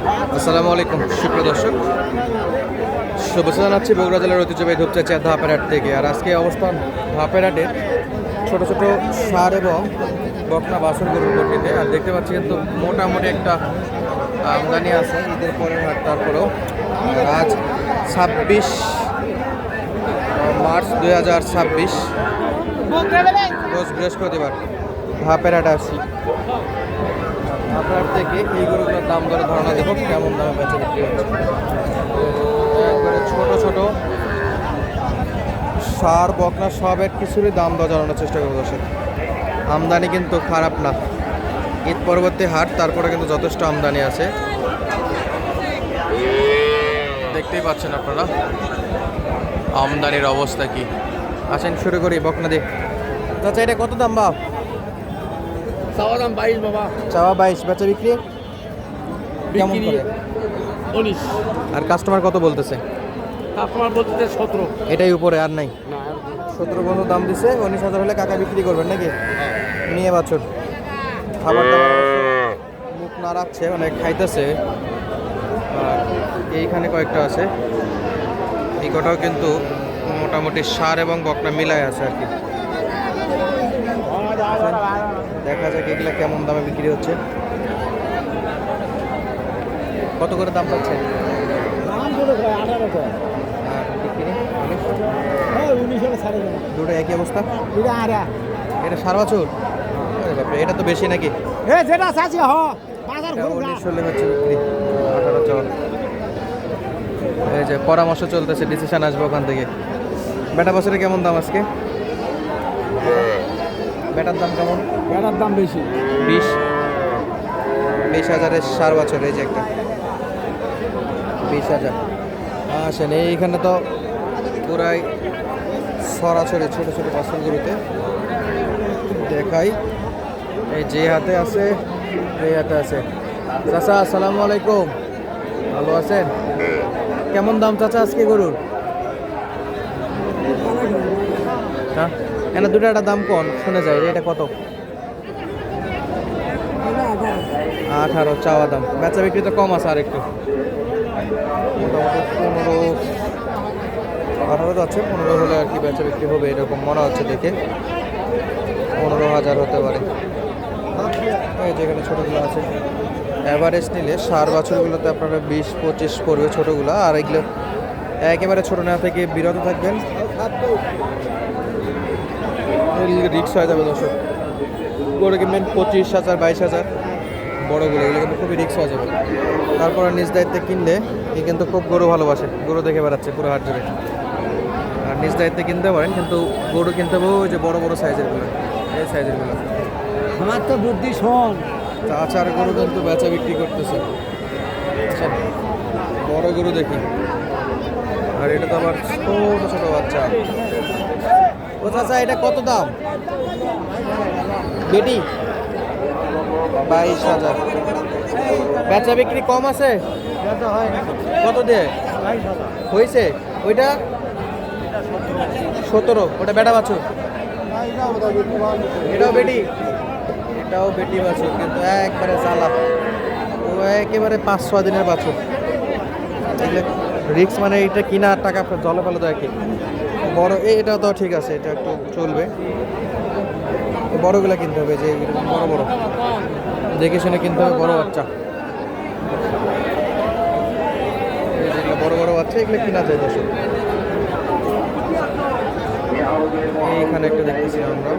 আসসালামু আলাইকুম সুপ্রিয় দর্শক, শুভেচ্ছা জানাচ্ছি বগুড়া জেলার ঐতিহ্যবাহী ধূপচাচিয়া ধাপেরহাট থেকে। আর আজকে অবস্থান ধাপেরহাটের ছোট ছোট সার এবং বকনা বাসন গরুর গতিতে। আর দেখতে পাচ্ছি কিন্তু মোটামুটি একটা আমদানি আছে ঈদের পরের হাট। তারপরেও আজ 26 মার্চ 2026 রোজ বৃহস্পতিবার ধাপেরহাটে আসছি। আপনার থেকে এই গরুগুলোর দাম দরে ধারণা দেবো কেমন দামে বেচা বিক্রি হচ্ছে। একবারে ছোট ছোট সার বকনা সবের কিছুরই দাম দর জানানোর চেষ্টা করবো দর্শক। আমদানি কিন্তু খারাপ না, ঈদ পরবর্তী হাট, তারপরে কিন্তু যথেষ্ট আমদানি আছে, দেখতেই পাচ্ছেন আপনারা আমদানির অবস্থা কি। আসেন শুরু করি বকনা দিয়ে। চাচা এটা কত দাম বাপ? চাওয়া দাম 22 বাবা। চাওয়া 22, বেচা বিক্রি কেমন করে? 19। আর কাস্টমার কত বলতেছে? আপনার বলতে 17। এটাই উপরে আর নাই? না 17 পর্যন্ত দাম দিছে। 19,000 হলে কাকা বিক্রি করবেন নাকি? নিয়ে বছর খাবার দাবার মুখ নাড়াচ্ছে, অনেক খাইতেছে। আর এইখানে কয়েকটা আছে, এই কটাও কিন্তু মোটামুটি সার এবং বকনা মিলায় আছে আর কি। দেখা যাক এগুলা কেমন দামে বিক্রি হচ্ছে। কত করে দাম পাচ্ছেন? আর বিক্রি দুটো একই অবস্থা? এটা সার বাছুর? বাপরে, এটা তো বেশি নাকি? 19 হলে হচ্ছে বিক্রি, 18 চাওয়া। এই যে পরামর্শ চলতেছে, ডিসিশন আসবে ওখান থেকে। বেটা বছরে কেমন দাম আজকে? বেটার দাম কেমন? বেটার দাম বেশি। 20,000-এর সার বছর। এই যে একটা 20,000। আসেন এইখানে তো পুরাই সরাসরি ছোট ছোট বাছুরগুলোতে দেখাই। এই যে হাতে আছে, এই হাতে আছে। চাচা আসসালামু আলাইকুম, ভালো আছেন? কেমন দাম চাচা আজকে গরুর? হ্যাঁ, এখানে দুটো একটা দাম কম শুনে যায়। এটা কত? 18 চাওয়া দাম। বেচা বিক্রি তো কম আছে আর একটু, মোটামুটি 18 যাচ্ছে। 15 হলে আর কি বেচা বিক্রি হবে এরকম মনে হচ্ছে দেখে। 15,000 হতে পারে। এই যেখানে ছোটোগুলো আছে, অ্যাভারেজ নিলে সার বাছুরগুলোতে আপনারা 20-25 পড়বে ছোটোগুলো। আর এগুলো একেবারে ছোটো নেওয়া থেকে বিরত থাকবেন, রিক্স হয়ে যাবে দর্শক। গরু কিনবেন 25,000 22,000 বড়গুলো, এগুলো কিন্তু খুবই রিক্স হয়ে যাবে। তারপরে নিজ দায়িত্বে কিনলে এ কিন্তু খুব গরু ভালোবাসে, গরু দেখে বেড়াচ্ছে পুরো হাট জুড়ে। আর নিজ দায়িত্বে কিনতে পারেন, কিন্তু গরু কিনতে হবে ওই যে বড় বড় সাইজেরগুলো, এই সাইজেরগুলো। আমার তো বুদ্ধি শোন। চাচার গরু কিন্তু বেচা বিক্রি করতেছে। আচ্ছা বড় গরু দেখি। আর এটা তো আবার ছোট ছোট বাচ্চা। ও চাচা এটা কত দাম? বেটি 22,000। বেচা বিক্রি কম আছে? কত দিয়ে হয়েছে? ওইটা 17। ওটা বেটা বাছুর? এটাও বেটি? এটাও বেটি বাছুর, কিন্তু একবারে জ্বালা। ও একেবারে 5-6 দিনের বাছুর। রিক্স মানে এটা কিনা টাকা জলে ফেলে দেয় কি। বড় এটা তো ঠিক আছে, এটা একটু চলবে। বড়গুলো কিনতে হবে, যে বড় বড় দেখে শুনে কিনতে হবে, বড় বাচ্চা। যেগুলো বড় বড় বাচ্চা এগুলো কিনা যায় দর্শক। এইখানে একটা দেখতেছি আমরা,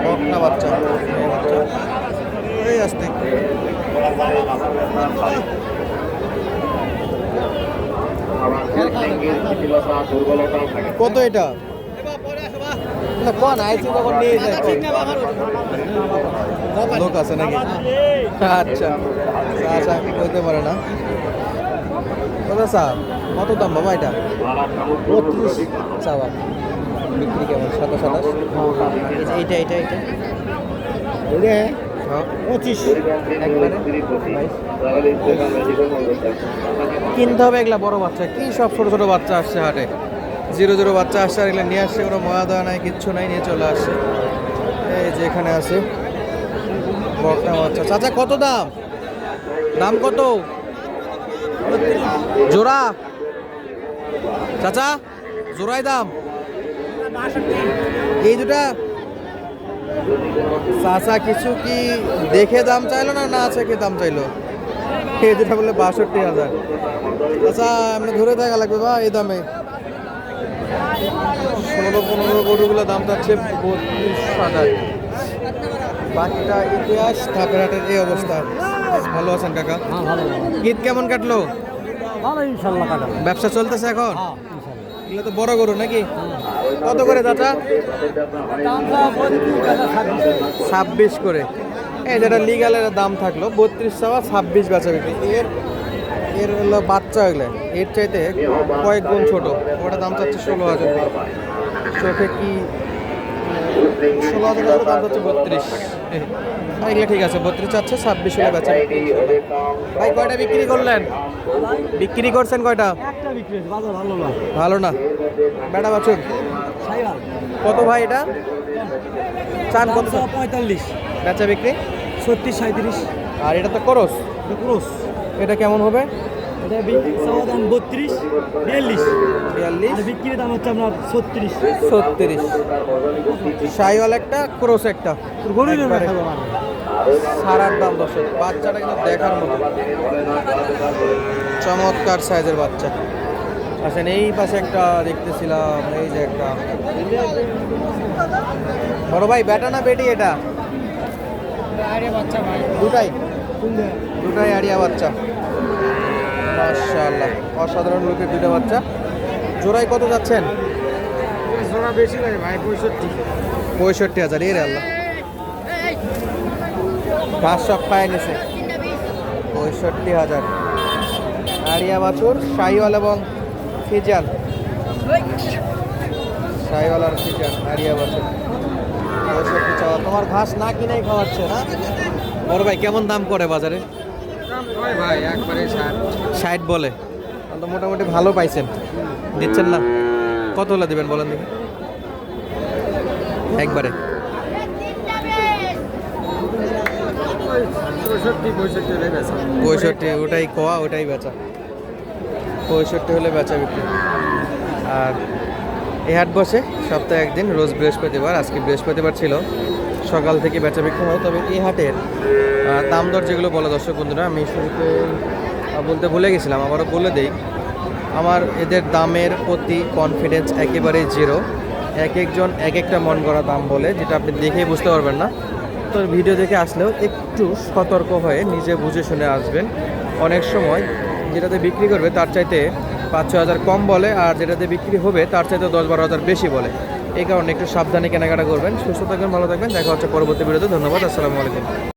বকনা বাচ্চা, এই আসতে কত এটা? লোক আছে নাকি? আচ্ছা আচ্ছা, বলতে পারে না। কত দাম বাবা এটা? 32 চাওয়া, বিক্রি কেমন? 27-28। এইটা এইটা এইটা 25, একবারে 22। কিনতে হবে এগুলা বড় বাচ্চা, কি সব ছোট ছোট বাচ্চা আসছে হাটে, 0-0 বাচ্চা আসছে। আর এগুলো নিয়ে আসছে, কোনো ময়া দেওয়া নাই, কিচ্ছু নাই, নিয়ে চলে আসছে। এই যে এখানে আছে বকনা বাচ্চা। চাচা কত দাম? দাম কত জোড়া? চাচা জোড়ায় দাম এই দুটা? চাচা কিছু কি দেখে দাম চাইলো না না আছে কি দাম চাইলো? এই দুটা বলে 62,000। চাচা এমনি ধরে থাকা লাগবে বা এই দামে 16-15 গরুগুলো দাম চাচ্ছে 32,000। বাকিটা ইতিহাস। ধাপের হাটের এই অবস্থা। ভালো আছেন কাকা? হ্যাঁ ভালো ঈদ কেমন কাটলো? ভালো ইনশাল্লাহ কাটা। ব্যবসা চলতেছে এখন? হ্যাঁ ইনশাল্লাহ। এগুলো তো বড় গরু নাকি? কত করে চাচা? দামটা 26 করে। এই যেটা লিগালের দাম থাকলো 32 চাওয়া, 26 বেচা বিক্রি। এর হলো বাচ্চা হইলে এর চাইতে কয়েক গুণ ছোট। ওটা দাম চাচ্ছে 16,000 করে। চোখে কি 16,000 করে দাম চাচ্ছে 32। এগুলো ঠিক আছে, 32 চাচ্ছে, 26 হলে বেচা বিক্রি। ভাই কয়টা বিক্রি করলেন? বিক্রি করছেন কয়টা? একটা বিক্রি হয়েছে, বাজার ভালো না। ভালো না। বেটা বাছুর সাইবার কত ভাই এটা? চান কত? 45, বেচা বিক্রি 36, 37। আর এটা তো করস। ক্রোস এটা কেমন হবে? এটা বিক্রি চাওয়া দাম 32, 42। 42, আর বিক্রির দাম হচ্ছে আপনার 36। 36। শাইওয়াল একটা, ক্রস একটা। গরু একবারে সারার দাম 10। বাচ্চাটা কিন্তু দেখার মতো চমৎকার সাইজের বাচ্চা। আসেন এই পাশে একটা দেখতেছিলাম, এই যে একটা বড় ভাই। বেটা না বেটি এটা? বাচ্চা ভাই দুটাই? দুটাই আড়িয়া বাচ্চা। মাশাআল্লাহ, অসাধারণ লুকের দুটো বাচ্চা। জোড়ায় কত যাচ্ছেন? জোড়া বেশি লাগে ভাই, 65। 65,000। এর আল্লাহ, ঘাস সব খায় নিছে। 65,000 আড়িয়া বাছুর, শাহিওয়াল এবং ফিজিয়ান। শাহিওয়াল আর ফিজিয়ান আড়িয়া বাছুর। 65 চাওয়া। তোমার ঘাস না কিনেই খাওয়াচ্ছে না? বড় ভাই কেমন দাম করে বাজারে? ভাই একবারে 60 বলে। তাহলে তো মোটামুটি ভালো পাইছেন, দিচ্ছেন না? কত হলে দেবেন বলেন দেখি একবারে? 65। ওটাই কোয়া, ওটাই বেচা। 65 হলে বেচা বিক্রি। আর এই হাট বসে সপ্তাহে একদিন, রোজ বৃহস্পতিবার। আজকে বৃহস্পতিবার ছিল, সকাল থেকে বেচা বিক্রি হয়। তবে এই হাটের দাম দর যেগুলো বলে দর্শক বন্ধুরা, আমি শুরুতে বলতে ভুলে গেছিলাম, আবারও বলে দেই। আমার এদের দামের প্রতি কনফিডেন্স একেবারেই জিরো। এক একজন এক একটা মন করা দাম বলে, যেটা আপনি দেখেই বুঝতে পারবেন না। তো ভিডিও দেখে আসলেও একটু সতর্ক হয়ে নিজে বুঝে শুনে আসবেন। অনেক সময় যেটাতে বিক্রি করবে তার চাইতে 5-6 হাজার কম বলে, আর যেটাতে বিক্রি হবে তার চাইতে 10-12 হাজার বেশি বলে। এই কারণে একটু সাবধানে কেনাকাটা করবেন। সুস্থ থাকবেন, ভালো থাকবেন। দেখা হচ্ছে পরবর্তী ভিডিওতে। ধন্যবাদ। আসসালামু আলাইকুম।